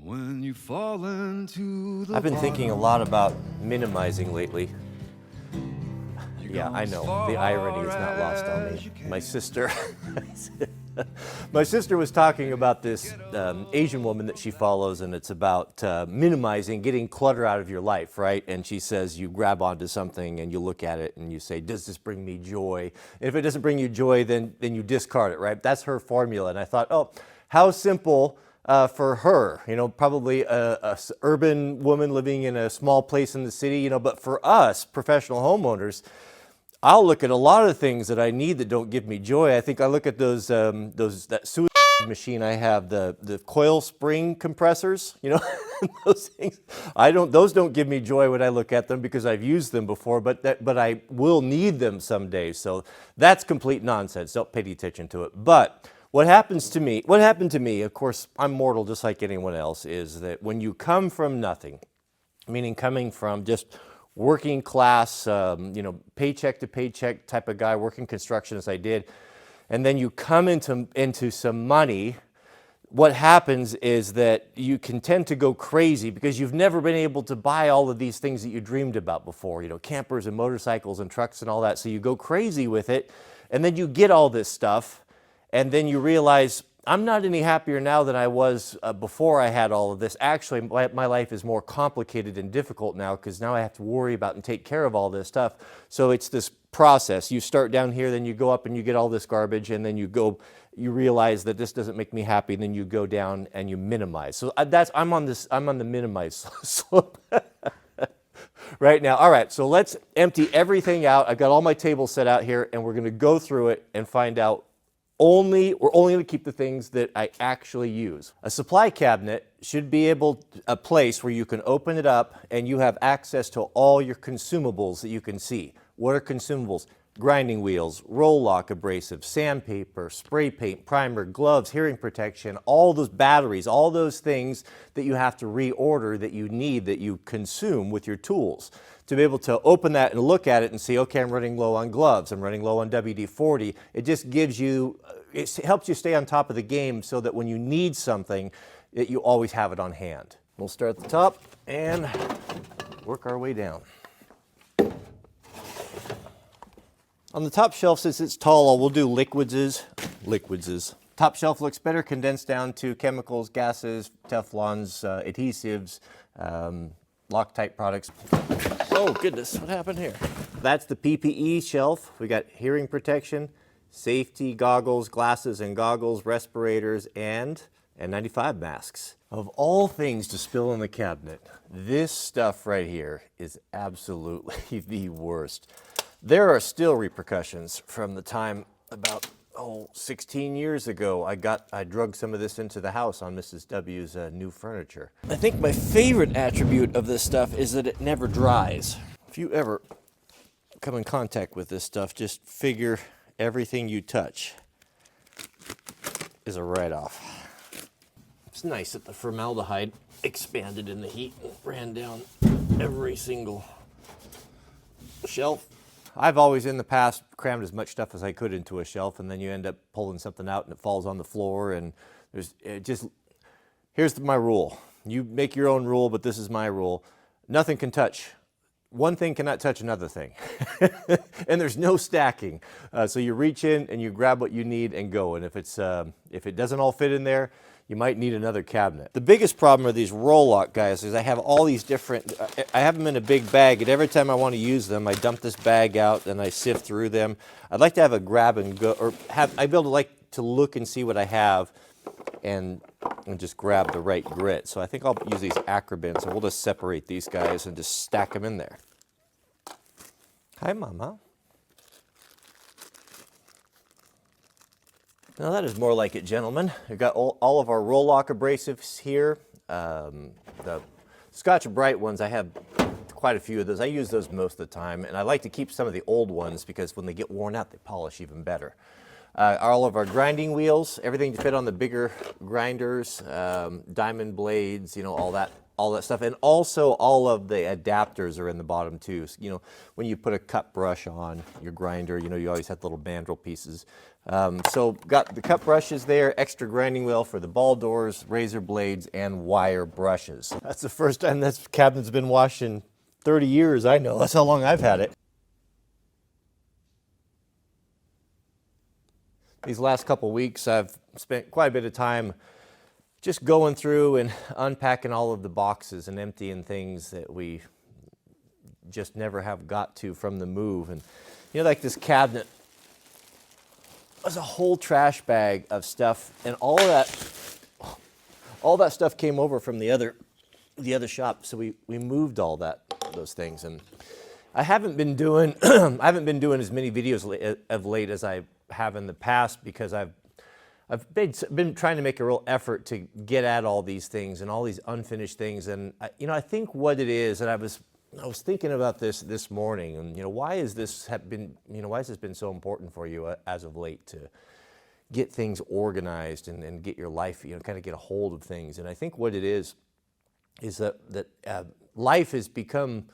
when you fall into the I've been thinking a lot about minimizing lately. Yeah, I know, the irony is not lost on me. My sister, my sister was talking about this Asian woman that she follows, and it's about minimizing, getting clutter out of your life, right? And she says you grab onto something and you look at it and you say, does this bring me joy? And if it doesn't bring you joy, then you discard it, right? That's her formula. And I thought, oh, how simple for her, you know, probably a urban woman living in a small place in the city, you know, but for us professional homeowners, I'll look at a lot of things that I need that don't give me joy. I think I look at that sewage machine I have, the coil spring compressors, you know, those things. Those don't give me joy when I look at them because I've used them before, but I will need them someday. So that's complete nonsense. Don't pay any attention to it. But what happened to me, of course, I'm mortal just like anyone else, is that when you come from nothing, meaning coming from just working class, you know, paycheck to paycheck type of guy, working construction as I did, and then you come into some money, what happens is that you can tend to go crazy because you've never been able to buy all of these things that you dreamed about before, you know, campers and motorcycles and trucks and all that. So you go crazy with it, and then you get all this stuff, and then you realize, I'm not any happier now than I was before I had all of this. Actually, my life is more complicated and difficult now because now I have to worry about and take care of all this stuff. So it's this process. You start down here, then you go up and you get all this garbage, and then you realize that this doesn't make me happy, and then you go down and you minimize. So I'm on the minimize slope right now. All right, so let's empty everything out. I've got all my tables set out here, and we're going to go through it and find out we're only going to keep the things that I actually use. A supply cabinet should be a place where you can open it up and you have access to all your consumables that you can see. What are consumables? Grinding wheels, roll-lock abrasive, sandpaper, spray paint, primer, gloves, hearing protection, all those batteries, all those things that you have to reorder that you need, that you consume with your tools. To be able to open that and look at it and see, okay, I'm running low on gloves, I'm running low on WD-40. It just gives you, it helps you stay on top of the game so that when you need something, that you always have it on hand. We'll start at the top and work our way down. On the top shelf, since it's tall, we'll do liquids. Top shelf looks better, condensed down to chemicals, gases, Teflons, adhesives, Loctite products. Oh goodness, what happened here? That's the PPE shelf. We got hearing protection, safety goggles, glasses and goggles, respirators, and N95 masks. Of all things to spill in the cabinet, this stuff right here is absolutely the worst. There are still repercussions from the time about 16 years ago I drug some of this into the house on Mrs. W's new furniture. I think my favorite attribute of this stuff is that it never dries. If you ever come in contact with this stuff, just figure everything you touch is a write-off. It's nice that the formaldehyde expanded in the heat and ran down every single shelf. I've always in the past crammed as much stuff as I could into a shelf, and then you end up pulling something out and it falls on the floor, and here's my rule. You make your own rule, but this is my rule. Nothing can touch. One thing cannot touch another thing. And there's no stacking. So you reach in and you grab what you need and go. And if it doesn't all fit in there, you might need another cabinet. The biggest problem are these roll-lock guys, is I have all these different, I have them in a big bag, and every time I want to use them, I dump this bag out and I sift through them. I'd like to have a grab and go, or I'd be able to like to look and see what I have and just grab the right grit. So I think I'll use these Acrobins, and we'll just separate these guys and just stack them in there. Hi, Mama. Now that is more like it, gentlemen. We've got all of our roll-lock abrasives here. The Scotch-Brite ones, I have quite a few of those. I use those most of the time, and I like to keep some of the old ones because when they get worn out, they polish even better. All of our grinding wheels, everything to fit on the bigger grinders, diamond blades, you know, all that all that stuff. And also all of the adapters are in the bottom too. So, you know, when you put a cut brush on your grinder, you know, you always have the little mandrel pieces. So got the cut brushes there, extra grinding wheel for the ball doors, razor blades, and wire brushes. That's the first time this cabinet's been washed in 30 years, I know. That's how long I've had it. These last couple weeks, I've spent quite a bit of time just going through and unpacking all of the boxes and emptying things that we just never have got to from the move. And you know, like this cabinet was a whole trash bag of stuff, and all that stuff came over from the other shop. So we moved all those things, and I haven't been doing I haven't been doing as many videos of late as I have in the past, because I've been trying to make a real effort to get at all these things and all these unfinished things. And you know, I think what it is, and I was thinking about this morning, and you know, why has this been so important for you as of late, to get things organized and get your life, you know, kind of get a hold of things. And I think what it is that life has become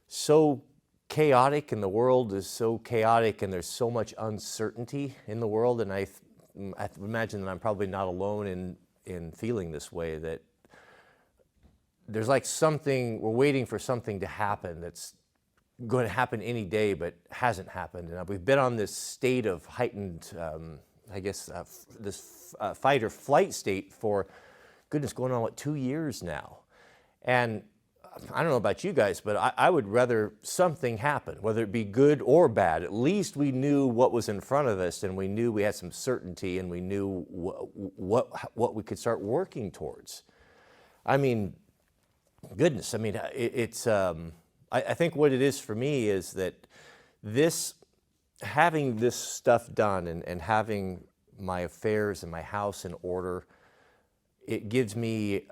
so chaotic, and the world is so chaotic, and there's so much uncertainty in the world. And I imagine that I'm probably not alone in feeling this way, that there's like something, we're waiting for something to happen that's going to happen any day, but hasn't happened. And we've been on this state of heightened, this fight or flight state for, goodness, going on, 2 years now. And I don't know about you guys, but I would rather something happen, whether it be good or bad. At least we knew what was in front of us, and we knew we had some certainty, and we knew what we could start working towards. I mean, goodness, I mean, I think what it is for me is that having this stuff done and having my affairs and my house in order, it gives me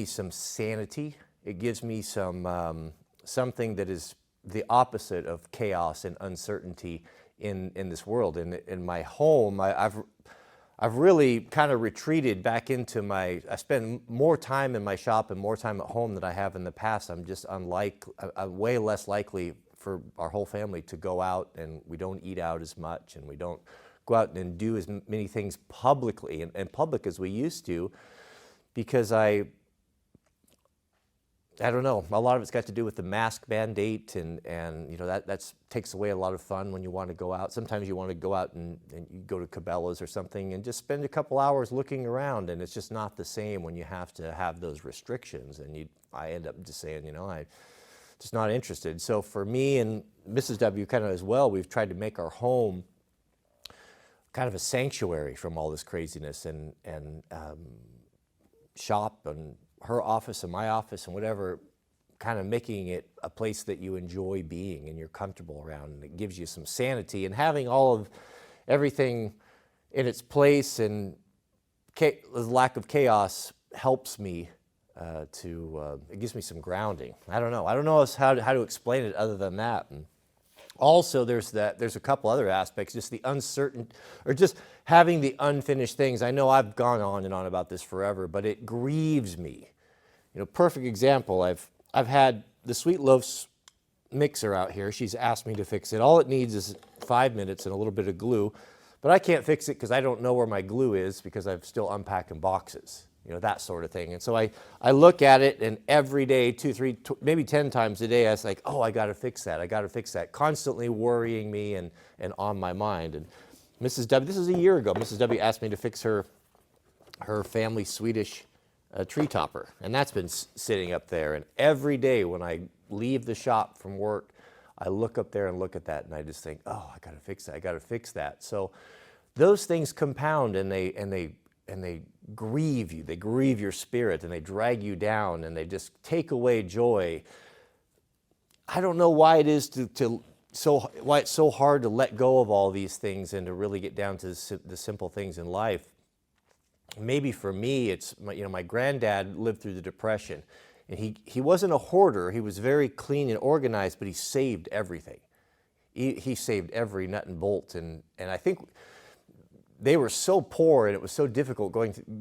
some sanity. It gives me something that is the opposite of chaos and uncertainty in this world. In my home, I've really kind of retreated back into I spend more time in my shop and more time at home than I have in the past. I'm way less likely for our whole family to go out, and we don't eat out as much, and we don't go out and do as many things publicly and public as we used to, because I don't know, a lot of it's got to do with the mask mandate, and you know, that takes away a lot of fun when you want to go out. Sometimes you want to go out and you go to Cabela's or something and just spend a couple hours looking around, and it's just not the same when you have to have those restrictions. And I end up just saying, you know, I'm just not interested. So for me and Mrs. W kind of as well, we've tried to make our home kind of a sanctuary from all this craziness, and shop and her office and my office and whatever, kind of making it a place that you enjoy being and you're comfortable around, and it gives you some sanity. And having all of everything in its place and the lack of chaos helps me it gives me some grounding. I don't know how to explain it other than that. And also, there's a couple other aspects, just the uncertain, or just having the unfinished things. I know I've gone on and on about this forever, but it grieves me. You know, perfect example, I've had the Sweet Loaf's mixer out here. She's asked me to fix it. All it needs is 5 minutes and a little bit of glue, but I can't fix it because I don't know where my glue is, because I'm still unpacking boxes. You know, that sort of thing. And so I look at it, and every day, 2, 3, maybe 10 times a day, I was like, oh, I got to fix that, constantly worrying me and on my mind. And Mrs. W, this is a year ago, Mrs. W asked me to fix her family Swedish tree topper, and that's been sitting up there. And every day when I leave the shop from work, I look up there and look at that, and I just think, oh, I got to fix that. So those things compound, and they grieve you. They grieve your spirit, and they drag you down, and they just take away joy. I don't know why it is why it's so hard to let go of all these things and to really get down to the simple things in life. Maybe for me, it's my granddad lived through the Depression, and he wasn't a hoarder. He was very clean and organized, but he saved everything. He saved every nut and bolt, and I think they were so poor and it was so difficult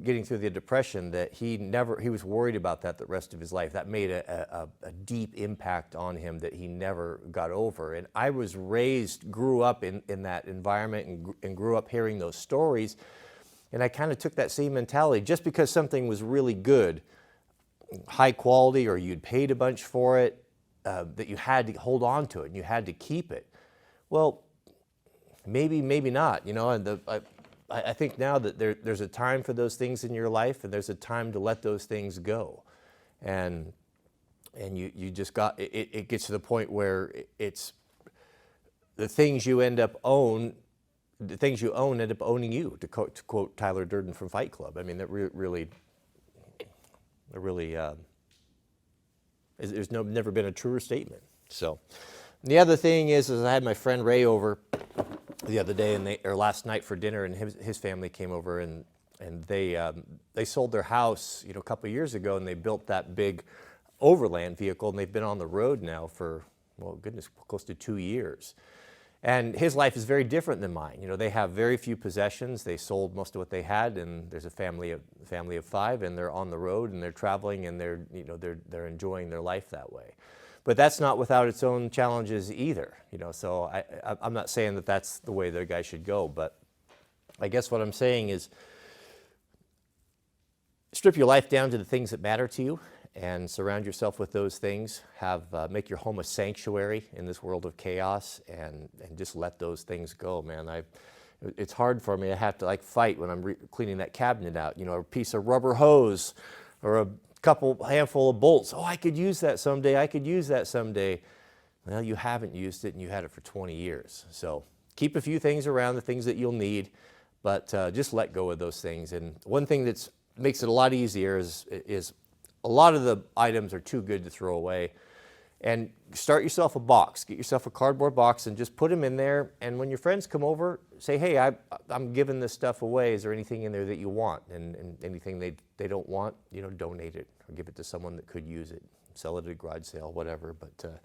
getting through the Depression that he was worried about that the rest of his life. That made a deep impact on him that he never got over. And I was grew up in that environment and grew up hearing those stories. And I kind of took that same mentality. Just because something was really good, high quality, or you'd paid a bunch for it, that you had to hold on to it and you had to keep it. Well, maybe not, you know. And I think now that there's a time for those things in your life, and there's a time to let those things go. And you just it gets to the point where it's the things you end up owning you, to quote Tyler Durden from Fight Club. I mean, that really there's never been a truer statement. So, the other thing is I had my friend Ray over the other day, or last night for dinner, and his family came over, and they sold their house, you know, a couple of years ago, and they built that big overland vehicle, and they've been on the road now for, well, goodness, close to 2 years. And his life is very different than mine. You know, they have very few possessions. They sold most of what they had, and there's a family of 5, and they're on the road and they're traveling, and they're enjoying their life that way. But that's not without its own challenges either. You know, so I'm not saying that that's the way the guy should go, but I guess what I'm saying is strip your life down to the things that matter to you, and surround yourself with those things. Make your home a sanctuary in this world of chaos, and just let those things go, man. It's hard for me. I have to fight when I'm cleaning that cabinet out. You know, a piece of rubber hose or a handful of bolts. Oh, I could use that someday. I could use that someday. Well, you haven't used it, and you had it for 20 years. So keep a few things around, the things that you'll need, but just let go of those things. And one thing that makes it a lot easier is a lot of the items are too good to throw away. And start yourself a box. Get yourself a cardboard box and just put them in there. And when your friends come over, say, hey, I'm giving this stuff away. Is there anything in there that you want? And anything they don't want, you know, donate it or give it to someone that could use it. Sell it at a garage sale, whatever. But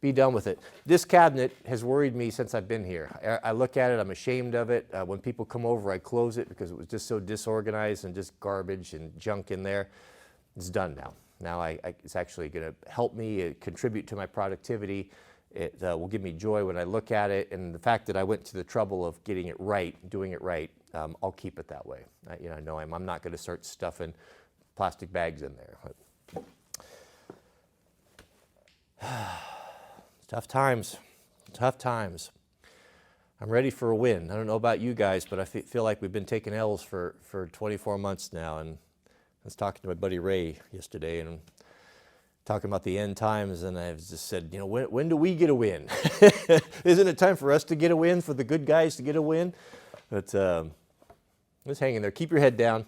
be done with it. This cabinet has worried me since I've been here. I look at it, I'm ashamed of it. When people come over, I close it because it was just so disorganized and just garbage and junk in there. It's done now. Now it's actually going to help me contribute to my productivity. It will give me joy when I look at it, and the fact that I went to the trouble of getting it right, doing it right, I'll keep it that way. I know I'm not going to start stuffing plastic bags in there. Tough times. I'm ready for a win. I don't know about you guys, but I feel like we've been taking L's for 24 months now, and I was talking to my buddy Ray yesterday and talking about the end times, and I just said, you know, when do we get a win? Isn't it time for us to get a win, for the good guys to get a win? But just hang in there. Keep your head down.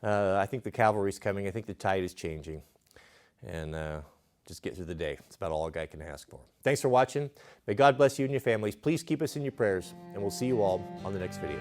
I think the cavalry's coming. I think the tide is changing. And just get through the day. It's about all a guy can ask for. Thanks for watching. May God bless you and your families. Please keep us in your prayers, and we'll see you all on the next video.